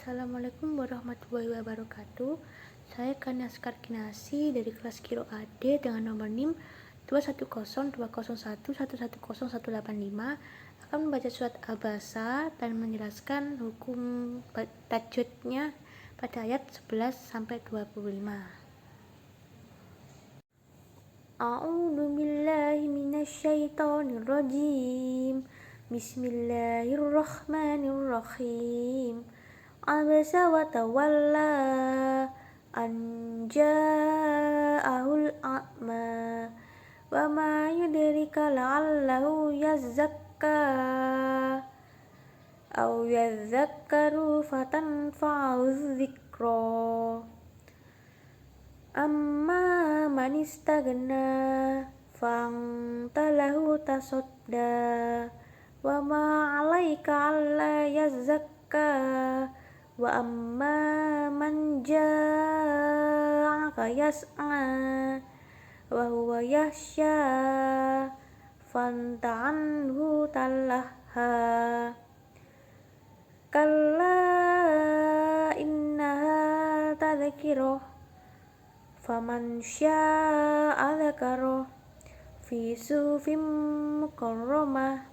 Assalamualaikum warahmatullahi wabarakatuh. Saya Kanaskar Kinasi dari kelas Kiro AD dengan nomor NIM 2102011110185 akan membaca surat Abasa dan menjelaskan hukum tajwidnya pada ayat 11 sampai 25. A'udzu billahi minasyaitonir rajim. Bismillahirrahmanirrahim. Abasa wa tawalla an ja'ahul a'ma wa ma yudrika la'allahu yazakka aw yadhakkaru fatanfa'uz dzikra amma man istaghna fa'antalahu tasadda wa ma 'alaika alla yazakka wa amma man ja'aka yas'a wa huwa yahsya fanta anhu talaha kalla innaha tadhkirah faman sya'a dzakara fi sufim mukarramah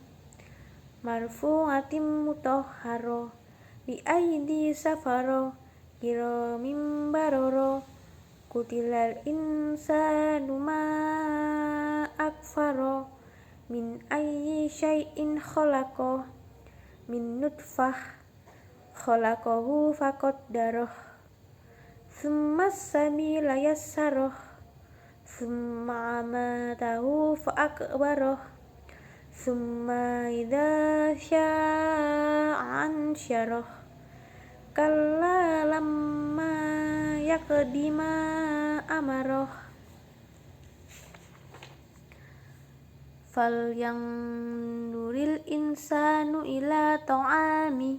marfu'atin mutahharah bi aidi safaro kiramin baroro kutilal insanu ma akfaro min ayyi syai'in khalaqah min nutfah khalaqahu faqaddarah tsumma sabila yassarah tsumma amatahu fa'akbarah tsumma idza sya'a ansyarah kalla lamma yaqdi ma amarah fal yang nuril insanu ila ta'ami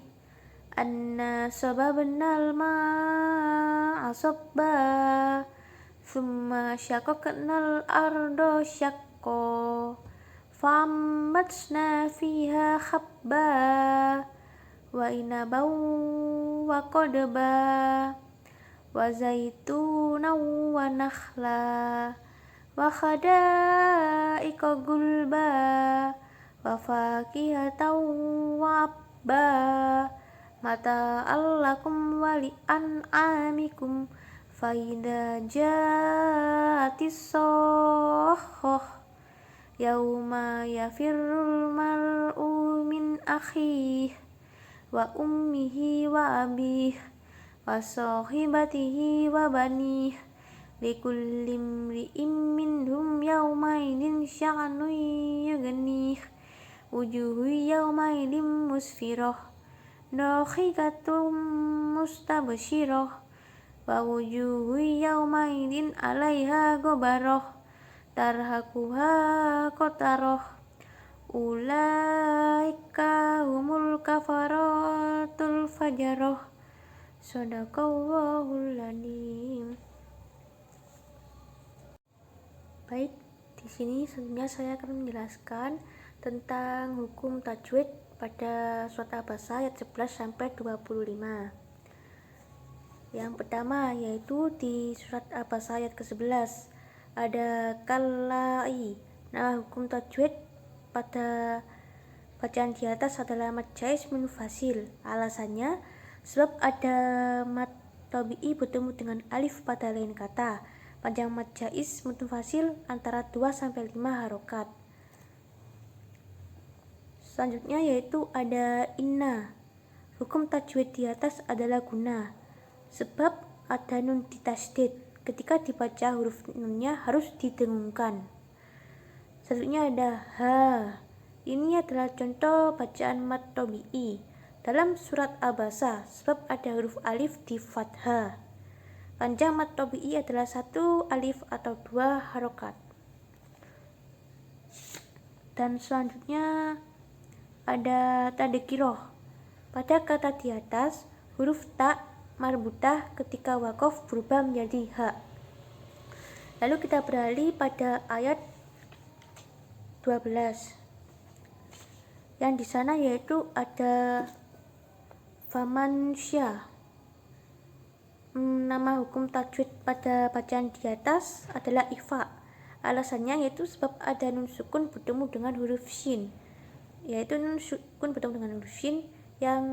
anna sababnal ma'a sabba thumma syaqaqnal arda syaqqa fambatna fiha habba wa inabaw wa qadba wa zaitunan wa nakhla wa khadaiqa gulba wa fakihatan wa abba mata allakum wa li an'amikum fa idza ja'atis sakhah yauma yafirrul mar'u min akhihi wa ummihi wa abihi wa sahibatihi wa banihi likulli imri'in minhum yawmaidin sya'nun yughnih wujuhu yawmaidin musfirah nakhikatum mustabshirah wa wujuhu yawmaidin 'alaiha ghabarah tarhaquha qatarah ulaika humul kafaratul fajarah. Shadaqallahul adzim. Baik, di sini sebenarnya saya akan menjelaskan tentang hukum tajwid pada surat Abasa ayat 11 sampai 25. Yang pertama yaitu di surat Abasa ayat ke-11 ada kallai. Nah, hukum tajwid pada bacaan di atas adalah mad jaiz munfasil. Alasannya sebab ada mad tabi'i bertemu dengan alif pada lain kata. Panjang mad jaiz munfasil antara 2 sampai 5 harokat. Selanjutnya yaitu ada inna. Hukum tajwid di atas adalah guna. Sebab ada nun ditasydid. Ketika dibaca huruf nunnya harus didengungkan. Selanjutnya ada ha. Ini adalah contoh bacaan mad tabi'i dalam surat Abasa sebab ada huruf alif di fathah. Panjang mad tabi'i adalah 1 alif atau 2 harokat. Dan selanjutnya ada tadkiroh. Pada kata di atas huruf ta marbutah ketika waqaf berubah menjadi ha. Lalu kita beralih pada ayat 12. Yang di sana yaitu ada faman sya. Nama hukum tajwid pada bacaan di atas adalah ikhfa. Alasannya yaitu sebab ada nun sukun bertemu dengan huruf shin, yaitu nun sukun bertemu dengan huruf shin yang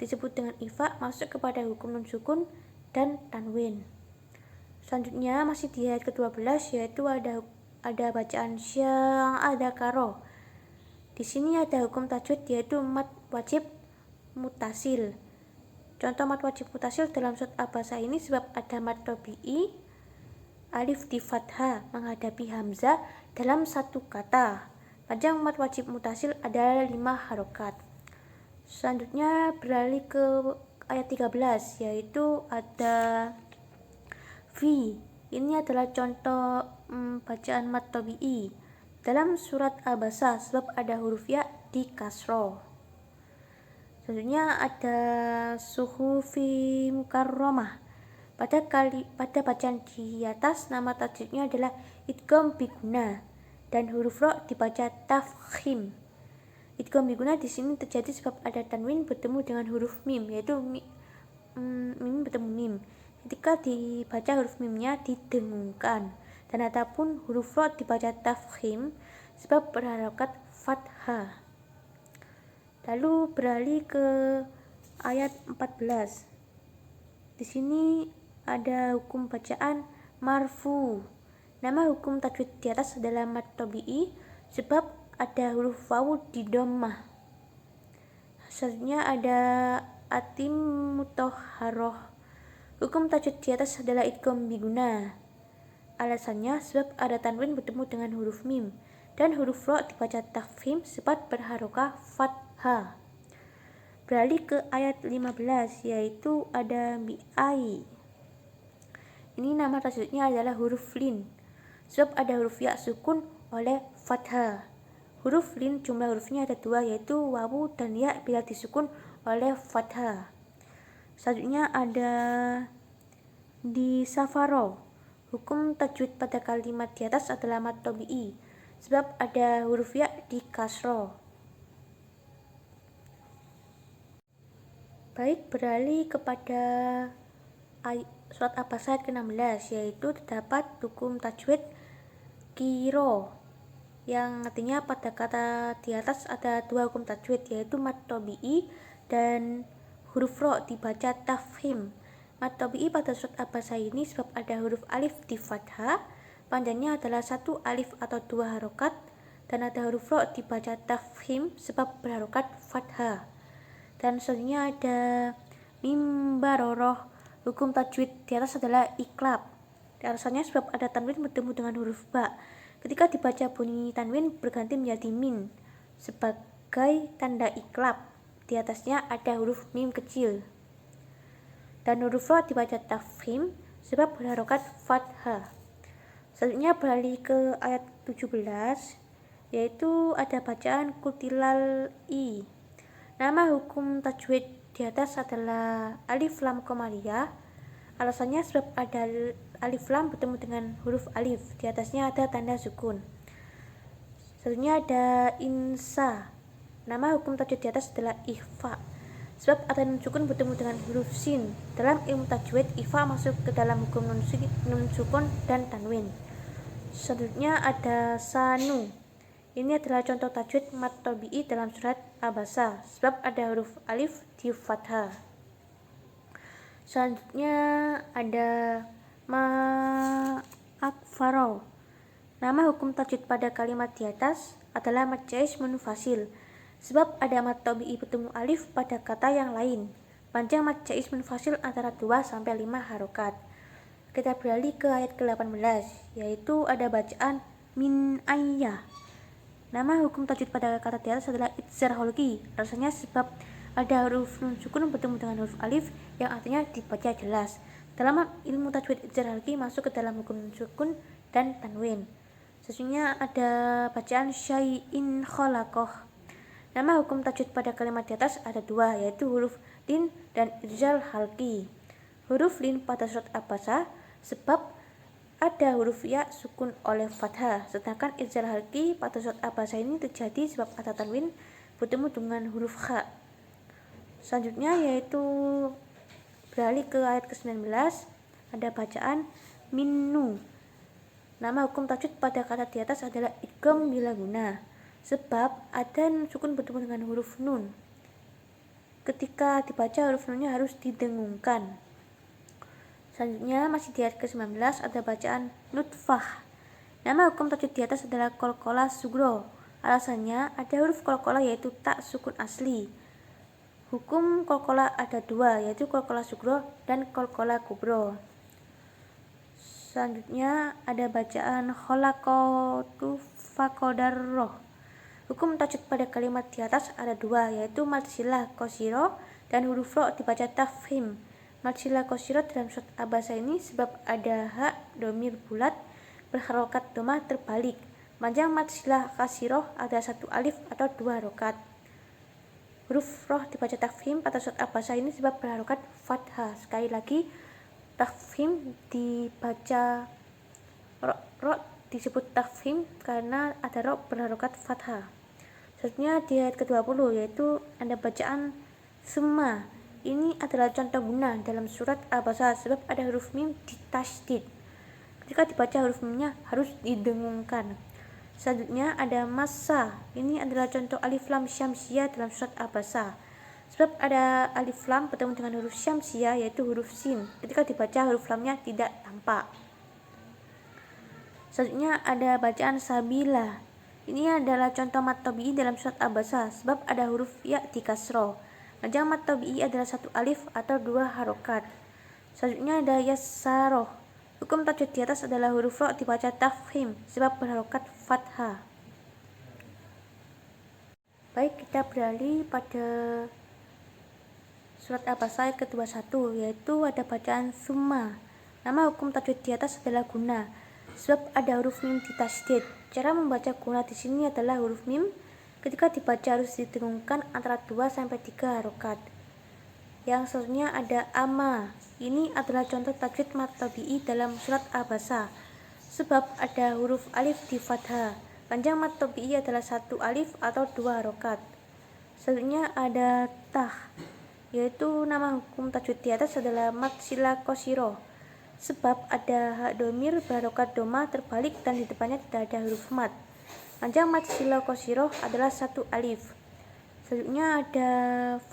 disebut dengan ikhfa masuk kepada hukum nun sukun dan tanwin. Selanjutnya masih di ayat ke-12, yaitu ada bacaan syang ada karo. Di sini ada hukum tajwid yaitu mat wajib mutasil. Contoh mat wajib mutasil dalam surat Abasa ini sebab ada mat tabi'i, alif di fathah menghadapi hamzah dalam satu kata. Panjang mat wajib mutasil adalah 5 harokat. Selanjutnya beralih ke ayat 13, yaitu ada fi. Ini adalah contoh bacaan mat tabi'i dalam surat Abasa sebab ada huruf ya di kasroh. Selanjutnya ada suhufi mukarramah. Pada bacaan di atas nama tajwidnya adalah idgham biguna dan huruf ro dibaca tafkhim. Idgham biguna di sini terjadi sebab ada tanwin bertemu dengan huruf mim, yaitu mim bertemu mim. Ketika dibaca huruf mimnya didengungkan, dan adapun huruf ro dibaca tafkhim sebab berharokat fathah. Lalu beralih ke ayat 14. Di sini ada hukum bacaan marfu. Nama hukum tajwid di atas adalah mat tabi'i sebab ada huruf wawu di dhammah. Selanjutnya ada atim mutahharoh. Hukum tajwid di atas adalah idgham biguna. Alasannya sebab ada tanwin bertemu dengan huruf mim dan huruf ro dibaca tafkhim sebab berharokah fathah. Beralih ke ayat 15, yaitu ada bi'ai. Ini nama tajwidnya adalah huruf lin sebab ada huruf ya sukun oleh fathah. Huruf lin jumlah hurufnya ada 2, yaitu wawu dan ya bila disukun oleh fathah. Selanjutnya ada di safaro. Hukum tajwid pada kalimat di atas adalah mat tabi'i sebab ada huruf ya di kasroh. Baik, beralih kepada surat Abasa ayat ke-16, yaitu terdapat hukum tajwid kiro, yang artinya pada kata di atas ada 2 hukum tajwid, yaitu mat tabi'i dan huruf ro dibaca tafkhim. Mat tabi'i pada surat Abasa ini sebab ada huruf alif di fathah, panjangnya adalah 1 alif atau 2 harokat, dan ada huruf ro dibaca tafkhim sebab berharokat fathah. Dan selanjutnya ada mim baroroh. Hukum tajwid di atas adalah iklab. Alasannya sebab ada tanwin bertemu dengan huruf ba. Ketika dibaca bunyi tanwin berganti menjadi min sebagai tanda iklab. Di atasnya ada huruf mim kecil. Dan huruf ro dibaca tafkhim sebab berharokat fathah. Selanjutnya beralih ke ayat 17, yaitu ada bacaan kutilal i. Nama hukum tajwid di atas adalah alif lam qamariyah. Alasannya sebab ada alif lam bertemu dengan huruf alif. Di atasnya ada tanda sukun. Selanjutnya ada insa. Nama hukum tajwid di atas adalah ikhfa sebab ada nun sukun bertemu dengan huruf sin. Dalam ilmu tajwid, ikhfa masuk ke dalam hukum nun sukun dan tanwin. Selanjutnya ada sanu. Ini adalah contoh tajwid mat tabi'i dalam surat Abasa sebab ada huruf alif di fathah. Selanjutnya ada ma'akfaro. Nama hukum tajwid pada kalimat di atas adalah mat jaiz munfasil sebab ada mat tabi'i bertemu alif pada kata yang lain. Panjang mat jaiz munfasil antara 2 sampai 5 harokat. Kita beralih ke ayat ke-18, yaitu ada bacaan min ayyah. Nama hukum tajwid pada kata di atas adalah idzhar kholqi. Rasanya sebab ada huruf nun sukun bertemu dengan huruf alif yang artinya dibaca jelas. Dalam ilmu tajwid, idzhar kholqi masuk ke dalam hukum nun sukun dan tanwin. Selanjutnya ada bacaan syai'in khalaqah. Nama hukum tajwid pada kalimat di atas ada 2, yaitu huruf lin dan idzhar kholqi. Huruf lin pada surat Abasa sebab ada huruf ya sukun oleh fathah, sedangkan idzhar kholqi pada surat Abasa ini terjadi sebab ada tanwin bertemu dengan huruf kha. Selanjutnya yaitu Beralih ke ayat ke-19, ada bacaan minnu. Nama hukum tajwid pada kata di atas adalah idgham bila guna, sebab ada nun sukun bertemu dengan huruf nun. Ketika dibaca huruf nunnya harus didengungkan. Selanjutnya masih di ayat ke-19 ada bacaan nutfah. Nama hukum tajwid di atas adalah qalqalah sugro. Alasannya ada huruf qalqalah yaitu tak sukun asli. Hukum qalqalah ada dua, yaitu qalqalah sugro dan qalqalah kubro. Selanjutnya ada bacaan khalaqatu faqadarroh. Hukum tajwid pada kalimat di atas ada dua, yaitu mad silah qashiro dan huruf ro dibaca tafhim. Mad silah qashiro dalam surat Abasa ini sebab ada hak domir bulat berharokat domah terbalik. Panjang mad silah qashiro ada satu alif atau dua harokat. Huruf roh dibaca tafhim pada surat Abasa ini sebab berharokat fathah. Sekali lagi, tafhim dibaca ro disebut tafhim karena ada ro berharokat fathah. Selanjutnya di ayat ke-20 yaitu ada bacaan summa. Ini adalah contoh guna dalam surat Abasa sebab ada huruf mim ditasydid. Ketika dibaca huruf mimnya harus didengungkan. Selanjutnya ada massa. Ini adalah contoh alif lam syamsiyah dalam surat Abasa. Sebab ada alif lam bertemu dengan huruf syamsiyah yaitu huruf sin. Ketika dibaca huruf lamnya tidak tampak. Selanjutnya ada bacaan sabila. Ini adalah contoh mad tabi'i dalam surat Abasa sebab ada huruf ya di kasroh. Panjang mad tabi'i adalah satu alif atau dua harokat. Selanjutnya ada yasaroh. Hukum tajwid di atas adalah huruf ro dibaca tafhim sebab berharokat fathah. Baik, kita beralih pada surat Abasa ayat ke-21 yaitu ada bacaan summa. Nama hukum tajwid di atas adalah guna sebab ada huruf mim ditasydid. Cara membaca guna di sini adalah huruf mim ketika dibaca harus didengungkan antara 2 sampai 3 harokat. Yang selanjutnya ada ama. Ini adalah contoh tajwid mad tabi'i dalam surat Abasa sebab ada huruf alif di fathah. Panjang mad tabi'i adalah satu alif atau dua harokat. Selanjutnya ada tah, yaitu nama hukum tajwid di atas adalah mad silah qashiro sebab ada hak domir berharokat doma terbalik dan di depannya tidak ada huruf mad. Panjang mad silah qashiro adalah satu alif. Selanjutnya ada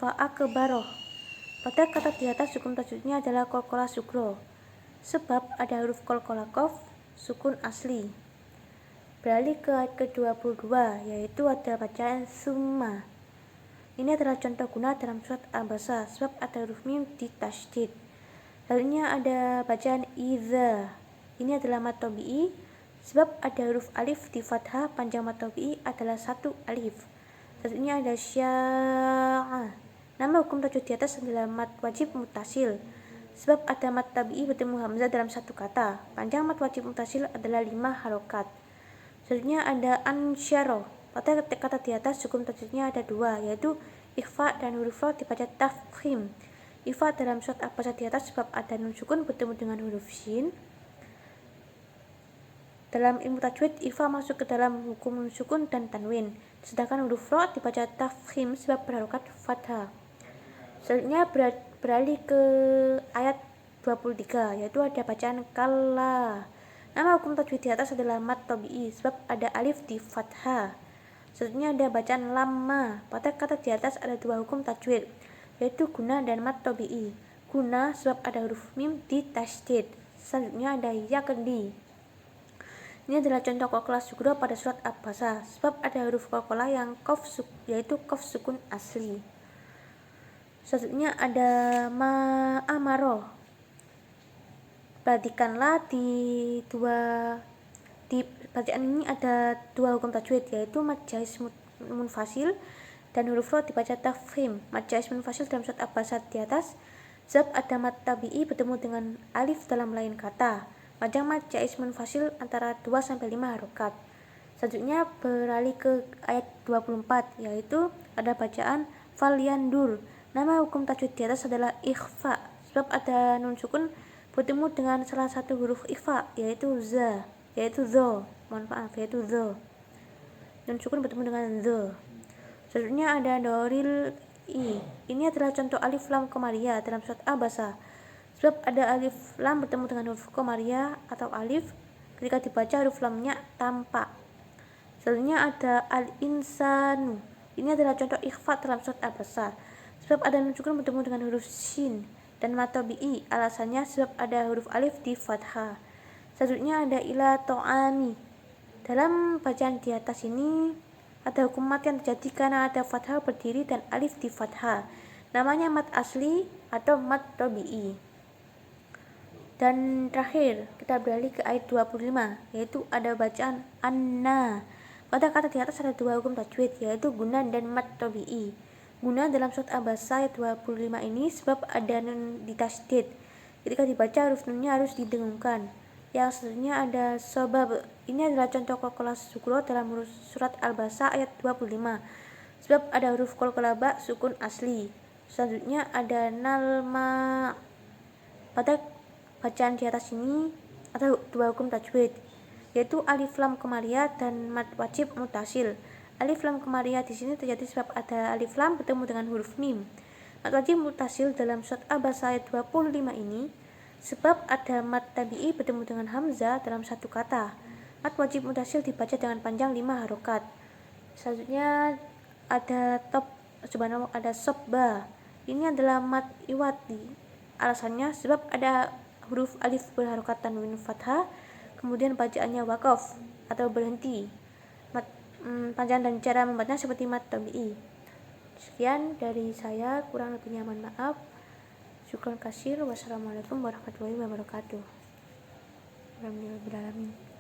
fa'akbaroh. Pada kata di atas hukum tajwidnya adalah qalqalah sugro sebab ada huruf qalqalah qaf sukun asli. Beralih ke ayat ke-22 yaitu ada bacaan summa. Ini adalah contoh guna dalam surat Abasa sebab ada huruf mim ditasydid. Selanjutnya ada bacaan idza. Ini adalah mad tabi'i sebab ada huruf alif di fathah. Panjang mad tabi'i adalah satu alif. Selanjutnya ada sya'a. Nama hukum tajwid di atas adalah mad wajib mutasil sebab ada mad tabi'i bertemu hamzah dalam satu kata. Panjang mad wajib mutasil adalah 5 harokat. Selanjutnya ada ansyaro. Pada kata di atas hukum tajwidnya ada dua, yaitu ikhfa dan huruf ro dibaca tafkhim. Ikhfa dalam surat Abasa di atas sebab ada nun sukun bertemu dengan huruf shin. Dalam ilmu tajwid, ikhfa masuk ke dalam hukum nun sukun dan tanwin, sedangkan huruf ro dibaca tafkhim sebab berharokat fathah. Selanjutnya beralih ke ayat 23 yaitu ada bacaan kalla. Nama hukum tajwid di atas adalah mad tabi'i sebab ada alif di fathah. Selanjutnya ada bacaan lamma. Pada kata di atas ada dua hukum tajwid yaitu guna dan mad tabi'i. Guna sebab ada huruf mim di tasydid. Selanjutnya ada yakdi. Ini adalah contoh qalqalah sugro pada surat Abasa sebab ada huruf qalqalah yang yaitu qaf sukun asli. Selanjutnya ada ma'amaro. Perhatikanlah di bacaan ini ada dua hukum tajwid yaitu mad jaiz munfasil dan huruf ro dibaca tafhim. Mad jaiz munfasil dalam surat Abasa di atas sebab ada mad tabi'i bertemu dengan alif dalam lain kata. Panjang mad jaiz munfasil antara 2 sampai 5 harokat. Selanjutnya beralih ke ayat 24 yaitu ada bacaan falyandur. Nama hukum tajwid di atas adalah ikhfa sebab ada nun sukun bertemu dengan salah satu huruf ikhfa yaitu za, yaitu zo. Yaitu zo. Nun sukun bertemu dengan zo. Selanjutnya ada doril I. Ini adalah contoh alif lam komariah dalam surat Abasa. Sebab ada alif lam bertemu dengan huruf komariah atau alif, ketika dibaca huruf lamnya tampak. Selanjutnya ada al-insanu. Ini adalah contoh ikhfa dalam surat Abasa. Sebab ada nun sukun bertemu dengan huruf shin dan mad tabi'i. Alasannya sebab ada huruf alif di fathah. Selanjutnya ada ila to'ami. Dalam bacaan di atas ini ada hukum mat yang terjadi karena ada fathah berdiri dan alif di fathah. Namanya mat asli atau mat tabi'i. Dan terakhir kita beralih ke ayat 25, yaitu ada bacaan anna. Pada kata di atas ada dua hukum tajwid, yaitu guna dan mat tabi'i. Guna dalam surat Abasa ayat 25 ini sebab ada nun ditasydid. Ketika dibaca huruf nunnya harus didengungkan. Yang selanjutnya ada sebab. Ini adalah contoh qalqalah sugro dalam surat Al-Basa ayat 25. Sebab ada huruf qalqalah ba sukun asli. Selanjutnya ada nalma. Pada bacaan di atas ini ada dua hukum tajwid, yaitu alif lam komariah dan mad wajib mutasil. Alif lam komariah di sini terjadi sebab ada alif lam bertemu dengan huruf mim. Mad wajib mutasil dalam surat Abasa ayat 25 ini sebab ada mad tabi'i bertemu dengan hamzah dalam satu kata. Mad wajib mutasil dibaca dengan panjang 5 harokat. Selanjutnya ada subhanallah, ada sobba. Ini adalah mad iwati. Alasannya sebab ada huruf alif berharokat tanwin fathah, kemudian bacaannya waqaf atau berhenti. Panjang dan cara membacanya seperti mad tabi'i. Sekian dari saya, kurang lebihnya mohon maaf. Syukran kasir. Wassalamualaikum warahmatullahi wabarakatuh. Alhamdulillah.